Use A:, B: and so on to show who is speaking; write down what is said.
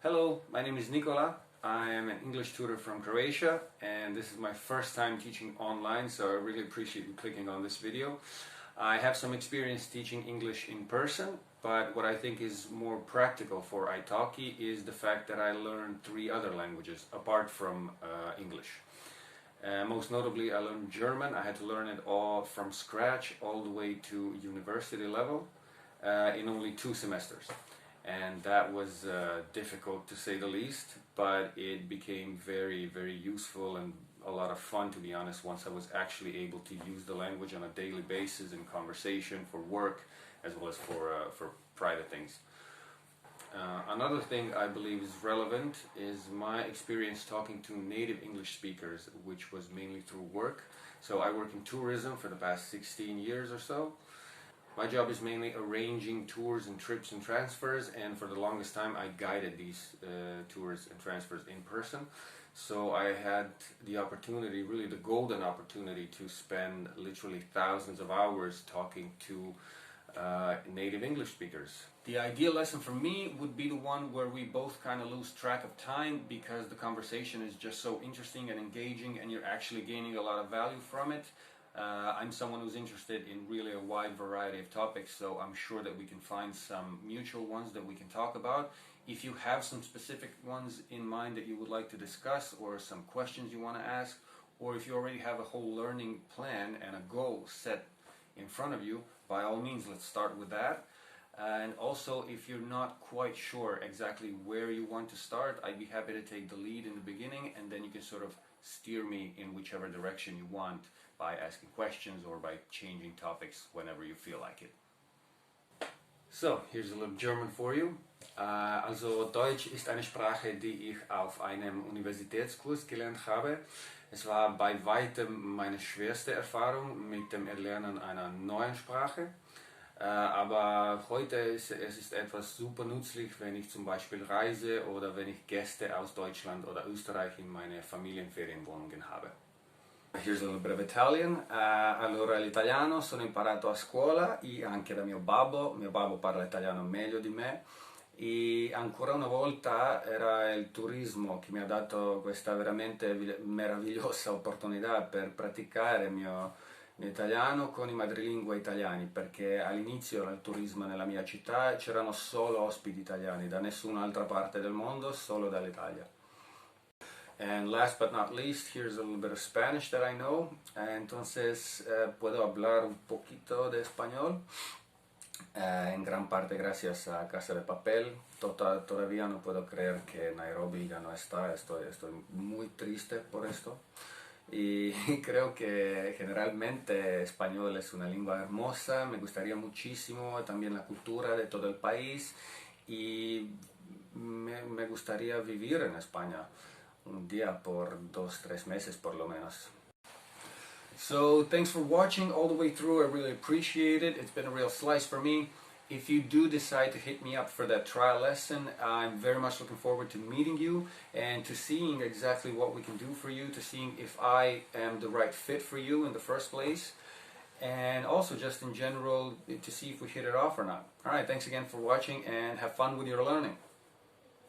A: Hello, my name is Nikola. I am an English tutor from Croatia and this is my first time teaching online, so I really appreciate you clicking on this video. I have some experience teaching English in person, but what I think is more practical for Italki is the fact that I learned 3 other languages apart from English. Most notably, I learned German. I had to learn it all from scratch all the way to university level in only 2 semesters. And that was difficult to say the least, but it became very useful and a lot of fun, to be honest, once I was actually able to use the language on a daily basis in conversation, for work, as well as for private things. Another thing I believe is relevant is my experience talking to native English speakers, which was mainly through work. So I work in tourism for the past 16 years or so. My job is mainly arranging tours and trips and transfers, and for the longest time I guided these tours and transfers in person. So I had the opportunity, really the golden opportunity, to spend literally thousands of hours talking to native English speakers. The ideal lesson for me would be the one where we both kind of lose track of time because the conversation is just so interesting and engaging and you're actually gaining a lot of value from it. I'm someone who's interested in really a wide variety of topics, so I'm sure that we can find some mutual ones that we can talk about. If you have some specific ones in mind that you would like to discuss, or some questions you want to ask, or if you already have a whole learning plan and a goal set in front of you, by all means, let's start with that. And also, if you're not quite sure exactly where you want to start, I'd be happy to take the lead in the beginning, and then you can sort of steer me in whichever direction you want by asking questions or by changing topics whenever you feel like it. So, here's a little German for you. Also Deutsch ist eine Sprache, die ich auf einem Universitätskurs gelernt habe. Es war bei weitem meine schwerste Erfahrung mit dem Erlernen einer neuen Sprache. Aber heute ist es etwas super nützlich, wenn ich zum Beispiel reise oder wenn ich Gäste aus Deutschland oder Österreich in meine Familienferienwohnungen habe. Here's a little bit of Italian. Allora, l'italiano sono imparato a scuola e anche da mio babbo. Mio babbo parla italiano meglio di me. E ancora una volta era il turismo che mi ha dato questa veramente meravigliosa opportunità per praticare il mio italiano con i madrelingua italiani, perché all'inizio al turismo nella mia città c'erano solo ospiti italiani, da nessun'altra parte del mondo, solo dall'Italia. And last but not least, here's a little bit of Spanish that I know. Entonces puedo hablar un poquito de español, en gran parte gracias a Casa de Papel. Todavía no puedo creer que Nairobi ya no está, estoy muy triste por esto. Y creo que generalmente español es una lengua hermosa, me gustaría muchísimo también la cultura de todo el país y me gustaría vivir en España un día por 2-3 meses por lo menos. So thanks for watching all the way through, I really appreciate it. It's been a real slice for me. If you do decide to hit me up for that trial lesson, I'm very much looking forward to meeting you and to seeing exactly what we can do for you, to seeing if I am the right fit for you in the first place, and also just in general to see if we hit it off or not. Alright, thanks again for watching and have fun with your learning.